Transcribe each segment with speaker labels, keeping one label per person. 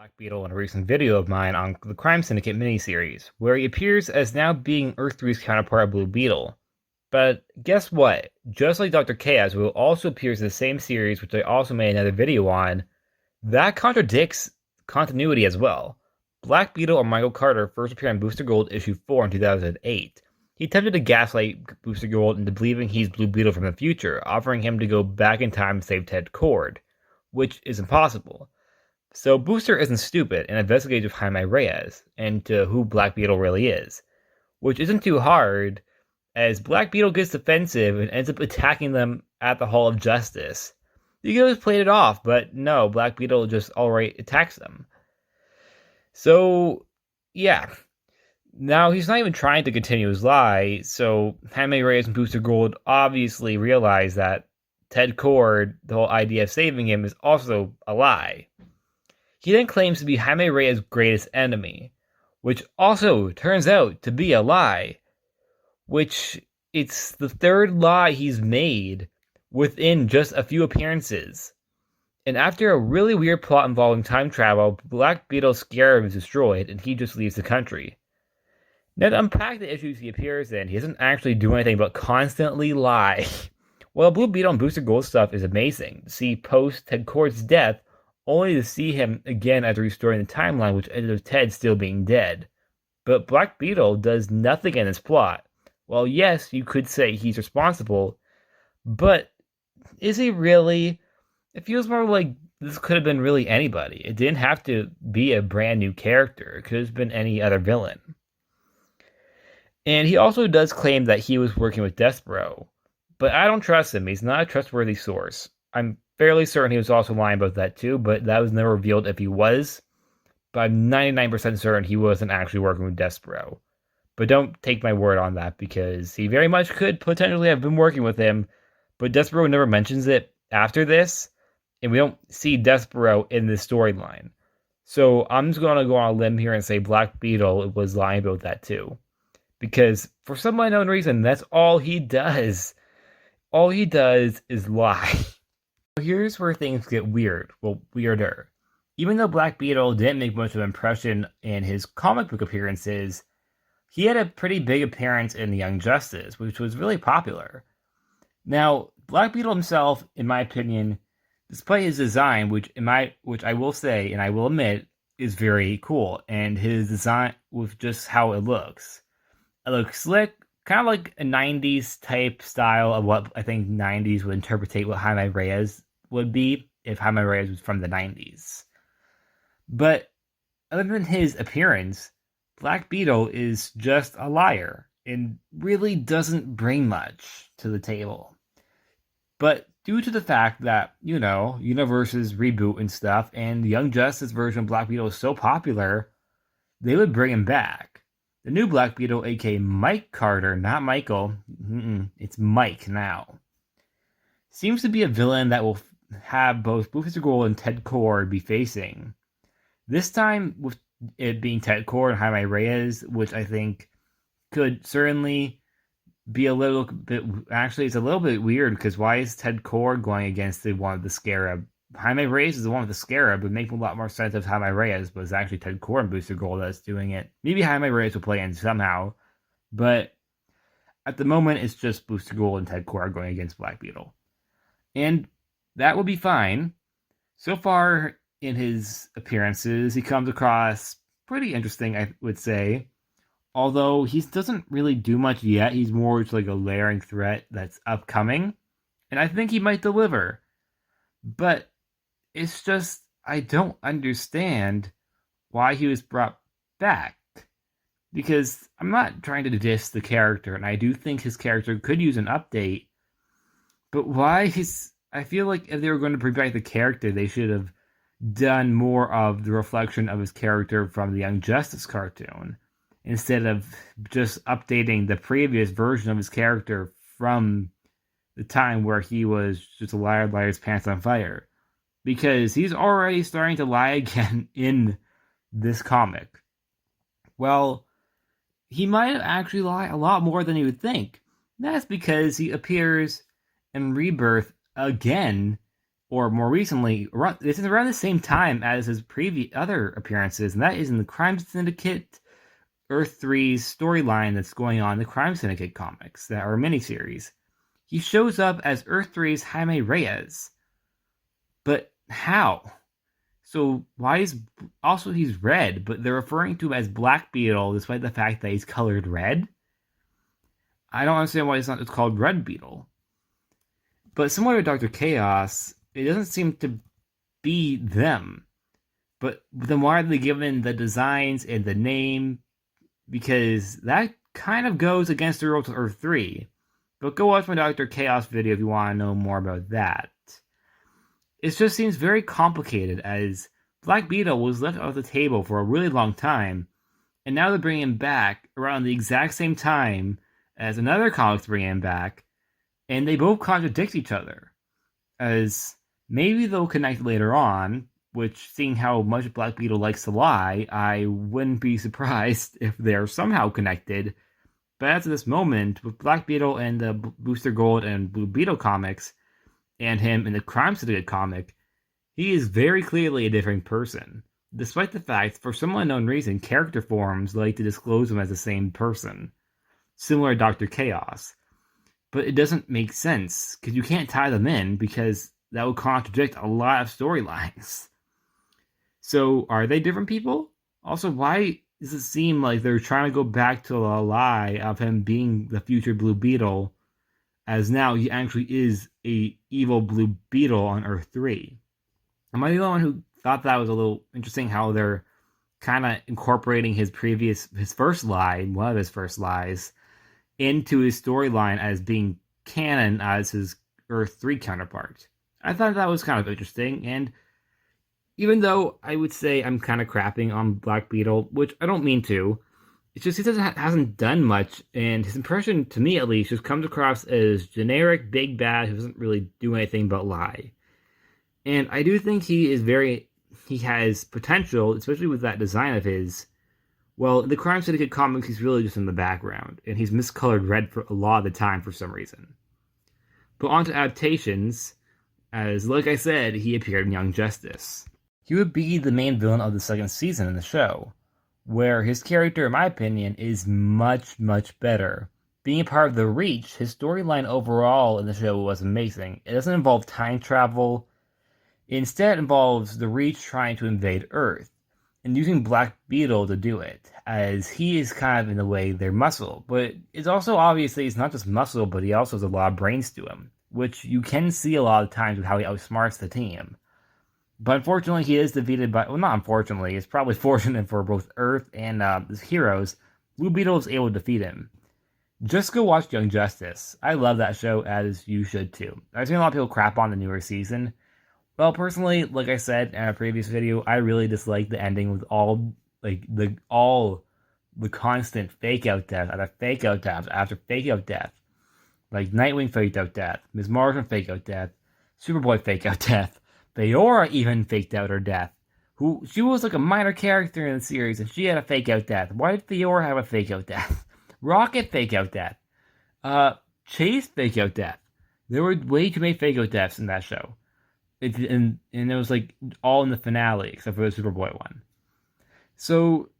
Speaker 1: Black Beetle in a recent video of mine on the Crime Syndicate miniseries, where he appears as now being Earth 3's counterpart Blue Beetle. But guess what? Just like Dr. Chaos, who also appears in the same series, which I also made another video on, that contradicts continuity as well. Black Beetle or Michael Carter first appeared on Booster Gold issue 4 in 2008. He attempted to gaslight Booster Gold into believing he's Blue Beetle from the future, offering him to go back in time to save Ted Cord, which is impossible. So Booster isn't stupid and investigates with Jaime Reyes into who Black Beetle really is, which isn't too hard, as Black Beetle gets defensive and ends up attacking them at the Hall of Justice. You could have played it off, but no, Black Beetle just outright attacks them. So, yeah. Now, he's not even trying to continue his lie, so Jaime Reyes and Booster Gold obviously realize that Ted Cord, the whole idea of saving him, is also a lie. He then claims to be Jaime Reyes' greatest enemy, which also turns out to be a lie. Which, it's the third lie he's made within just a few appearances. And after a really weird plot involving time travel, Black Beetle's scarab is destroyed and he just leaves the country. Now, to unpack the issues he appears in, he doesn't actually do anything but constantly lie. While Blue Beetle and Booster Gold stuff is amazing, to see post Ted Cord's death, only to see him again after restoring the timeline, which ended with Ted still being dead. But Black Beetle does nothing in this plot. Well, yes, you could say he's responsible, but is he really? It feels more like this could have been really anybody. It didn't have to be a brand new character. It could have been any other villain. And he also does claim that he was working with Despero, but I don't trust him. He's not a trustworthy source. I'm fairly certain he was also lying about that too, but that was never revealed if he was. But I'm 99% certain he wasn't actually working with Despero. But don't take my word on that, because he very much could potentially have been working with him, but Despero never mentions it after this, and we don't see Despero in this storyline. So I'm just going to go on a limb here and say Black Beetle was lying about that too. Because for some unknown reason, that's all he does. All he does is lie. Here's where things get weird. Well, weirder. Even though Black Beetle didn't make much of an impression in his comic book appearances, he had a pretty big appearance in the Young Justice, which was really popular. Now, Black Beetle himself, in my opinion, despite his design, which I will say and I will admit is very cool, and his design with just how it looks. It looks slick, kind of like a 90s type style of what I think 90s would interpret what Jaime Reyes would be if Jaime Reyes was from the 90s. But other than his appearance, Black Beetle is just a liar and really doesn't bring much to the table. But due to the fact that, universes reboot and stuff, and the Young Justice version of Black Beetle is so popular, they would bring him back. The new Black Beetle, aka Mike Carter, not Michael, it's Mike now, seems to be a villain that will have both Booster Gold and Ted Cord be facing. This time, with it being Ted Cord and Jaime Reyes, which I think could certainly be a little bit... Actually, it's a little bit weird, because why is Ted Cord going against the one with the scarab? Jaime Reyes is the one with the scarab. It would make a lot more sense if Jaime Reyes was actually Ted Cord and Booster Gold that's doing it. Maybe Jaime Reyes will play in somehow, but at the moment, it's just Booster Gold and Ted Cord going against Black Beetle. And that will be fine. So far in his appearances, he comes across pretty interesting, I would say. Although he doesn't really do much yet. He's more just like a layering threat that's upcoming. And I think he might deliver. But it's just, I don't understand why he was brought back. Because I'm not trying to diss the character, and I do think his character could use an update. But why I feel like if they were going to bring back the character, they should have done more of the reflection of his character from the Young Justice cartoon, instead of just updating the previous version of his character from the time where he was just a liar, his pants on fire. Because he's already starting to lie again in this comic. Well, he might actually lie a lot more than you would think. That's because he appears in Rebirth again or more recently, this is around the same time as his previous other appearances, and that is in the Crime Syndicate Earth 3's storyline that's going on in the Crime Syndicate comics that are a miniseries. He shows up as Earth 3's Jaime Reyes. But how? So why is also he's red, but they're referring to him as Black Beetle despite the fact that he's colored red? I don't understand why it's called Red Beetle. But similar to Dr. Chaos, it doesn't seem to be them. But then why are they given the designs and the name? Because that kind of goes against the rules of Earth 3. But go watch my Dr. Chaos video if you want to know more about that. It just seems very complicated, as Black Beetle was left off the table for a really long time, and now they're bringing him back around the exact same time as another comic's bringing him back, and they both contradict each other. As maybe they'll connect later on, which, seeing how much Black Beetle likes to lie, I wouldn't be surprised if they're somehow connected. But as of this moment, with Black Beetle and the Booster Gold and Blue Beetle comics, and him in the Crime Syndicate comic, he is very clearly a different person, despite the fact, for some unknown reason, character forums like to disclose him as the same person, similar to Dr. Chaos. But it doesn't make sense, because you can't tie them in, because that would contradict a lot of storylines. So, are they different people? Also, why does it seem like they're trying to go back to a lie of him being the future Blue Beetle, as now he actually is a evil Blue Beetle on Earth 3? Am I the only one who thought that was a little interesting, how they're kind of incorporating his first lie, one of his first lies, into his storyline as being canon as his Earth 3 counterpart? I thought that was kind of interesting, and even though I would say I'm kind of crapping on Black Beetle, which I don't mean to, it's just he hasn't done much, and his impression, to me at least, just comes across as generic, big bad who doesn't really do anything but lie. And I do think he has potential, especially with that design of his. Well, in the Crime Syndicate comics, he's really just in the background, and he's miscolored red for a lot of the time for some reason. But on to adaptations, as, like I said, he appeared in Young Justice. He would be the main villain of the second season in the show, where his character, in my opinion, is much, much better. Being a part of the Reach, his storyline overall in the show was amazing. It doesn't involve time travel. It instead involves the Reach trying to invade Earth, and using Black Beetle to do it, as he is kind of, in a way, their muscle. But it's also obviously it's not just muscle, but he also has a lot of brains to him, which you can see a lot of times with how he outsmarts the team. But unfortunately, he is defeated by... Well, not unfortunately. It's probably fortunate for both Earth and his heroes. Blue Beetle is able to defeat him. Just go watch Young Justice. I love that show, as you should too. I've seen a lot of people crap on the newer season. Well, personally, like I said in a previous video, I really dislike the ending with all the constant fake-out death after fake-out death after fake-out death. Like Nightwing fake-out death, Ms. Martian fake-out death, Superboy fake-out death. Feora even faked out her death. She was like a minor character in the series, and she had a fake out death. Why did Feora have a fake out death? Rocket fake out death. Chase fake out death. There were way too many fake out deaths in that show. And it was like all in the finale, except for the Superboy one. So,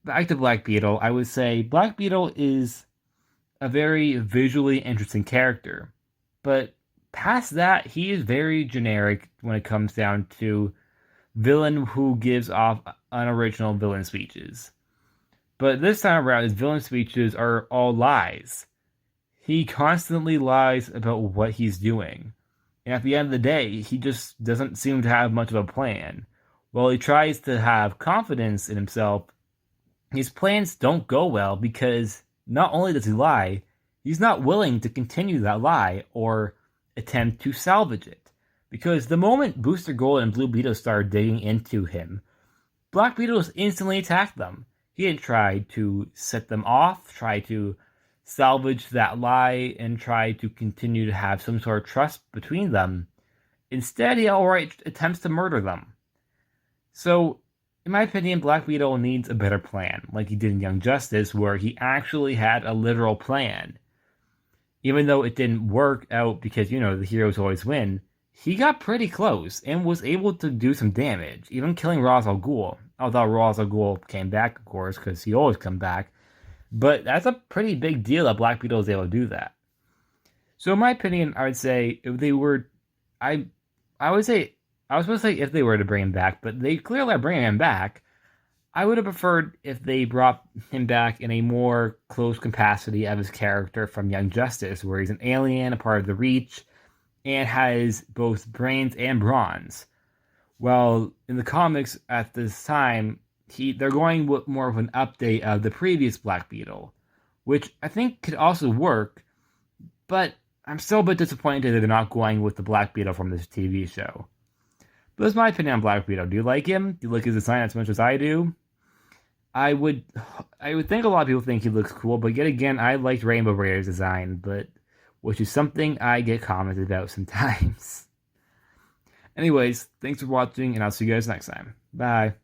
Speaker 1: back to Black Beetle, I would say Black Beetle is a very visually interesting character. But past that, he is very generic when it comes down to villain who gives off unoriginal villain speeches. But this time around, his villain speeches are all lies. He constantly lies about what he's doing. And at the end of the day, he just doesn't seem to have much of a plan. While he tries to have confidence in himself, his plans don't go well because not only does he lie, he's not willing to continue that lie or attempt to salvage it. Because the moment Booster Gold and Blue Beetle started digging into him, Black Beetle just instantly attacked them. He didn't try to set them off, try to salvage that lie, and try to continue to have some sort of trust between them. Instead, he outright attempts to murder them. So, in my opinion, Black Beetle needs a better plan, like he did in Young Justice, where he actually had a literal plan. Even though it didn't work out because, the heroes always win, he got pretty close and was able to do some damage, even killing Ra's al Ghul. Although Ra's al Ghul came back, of course, because he always come back. But that's a pretty big deal that Black Beetle is able to do that. So in my opinion, I would say if they were, I would say I was supposed to say if they were to bring him back, but they clearly are bringing him back. I would have preferred if they brought him back in a more close capacity of his character from Young Justice, where he's an alien, a part of the Reach, and has both brains and bronze. Well, in the comics at this time, they're going with more of an update of the previous Black Beetle, which I think could also work, but I'm still a bit disappointed that they're not going with the Black Beetle from this TV show. But that's my opinion on Black Beetle. Do you like him? Do you like his design as much as I do? I would think a lot of people think he looks cool, but yet again, I liked Rainbow Raider's design, but which is something I get commented about sometimes. Anyways, thanks for watching, and I'll see you guys next time. Bye.